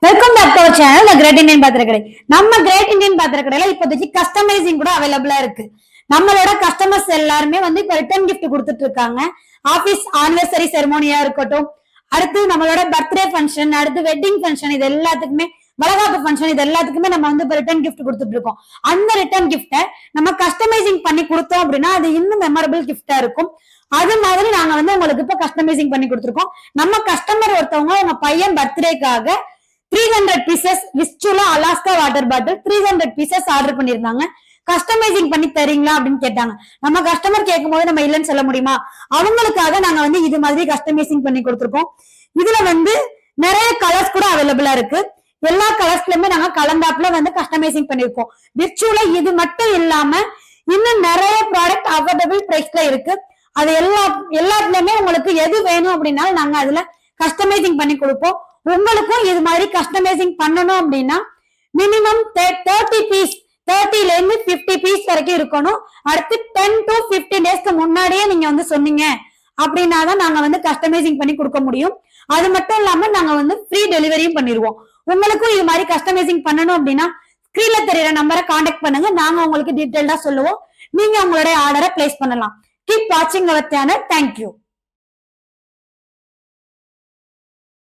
Welcome back to channel great Indian பாத்திரக்கடை. நம்ம great Indian பாத்திரக்கடையில இப்போதைக்கு கஸ்டமைசிங் கூட அவைலபிளா இருக்கு. நம்மளோட கஸ்டமர்ஸ் எல்லாருமே வந்து இப்ப ரிட்டர்ன் கிஃப்ட் கொடுத்துட்டு இருக்காங்க. ஆபீஸ் ஆனிவர்சரி செரமோனியா இருக்கட்டும், அடுத்து நம்மளோட பர்த்டே ஃபங்க்ஷன், அடுத்து வெட்டிங் ஃபங்க்ஷன், இது எல்லாத்துக்குமே வளகாப்பு ஃபங்க்ஷன், இது எல்லாத்துக்குமே நம்ம வந்து இப்ப ரிட்டர்ன் கிஃப்ட் கொடுத்துட்டு இருக்கோம். அந்த ரிட்டர்ன் கிஃப்ட நம்ம கஸ்டமைசிங் பண்ணி கொடுத்தோம் அப்படின்னா அது இன்னும் மெமரபிள் கிஃப்டா இருக்கும். அது மாதிரி நாங்க வந்து உங்களுக்கு இப்ப கஸ்டமைசிங் பண்ணி கொடுத்துருக்கோம். நம்ம கஸ்டமர் ஒருத்தவங்க உங்க பையன் பர்த்டேக்காக 300 pieces Vistula Alaska water bottle 300 pieces order பண்ணிருந்தாங்க. கஸ்டமைசிங் பண்ணி தரீங்களா அப்படின்னு கேட்டாங்க. நம்ம கஸ்டமர் கேட்கும் போது நம்ம இல்லைன்னு சொல்ல முடியுமா? அவங்களுக்காக நாங்க வந்து இது மாதிரி கஸ்டமைசிங் பண்ணி கொடுத்துருக்கோம். இதுல வந்து நிறைய கலர்ஸ் கூட அவைலபிளா இருக்கு. எல்லா கலர்ஸ்லயுமே நாங்க கலந்தாப்புல வந்து கஸ்டமைசிங் பண்ணிருக்கோம். விர்ச்சுவலா இது மட்டும் இல்லாம இன்னும் நிறைய ப்ராடக்ட் அஃபோர்டபிள் பிரைஸ்ல இருக்கு. அது எல்லாத்துலயுமே உங்களுக்கு எது வேணும் அப்படின்னா நாங்க அதுல கஸ்டமைசிங் பண்ணி கொடுப்போம். உங்களுக்கும் இது மாதிரி கஸ்டமைசிங் பண்ணணும் அப்படின்னா மினிமம் 30 பீஸ் 30ல இருந்து 50 பீஸ் வரைக்கும் இருக்கணும். அடுத்து 10 to 15 டேஸ்க்கு முன்னாடியே நீங்க வந்து சொன்னீங்க அப்படின்னாதான் நாங்க வந்து கஸ்டமைசிங் பண்ணி கொடுக்க முடியும். அது மட்டும் இல்லாம நாங்க வந்து ஃப்ரீ டெலிவரியும் பண்ணிடுவோம். உங்களுக்கும் இது மாதிரி கஸ்டமைசிங் பண்ணணும் அப்படின்னா ஸ்கிரீன்ல தெரியற நம்பரை கான்டாக்ட் பண்ணுங்க. நாங்க உங்களுக்கு டீடைல்டா சொல்லுவோம். நீங்க உங்களுடைய ஆர்டரை பிளேஸ் பண்ணலாம். கீப் வாட்சிங் அவர் சேனல். தேங்க்யூ.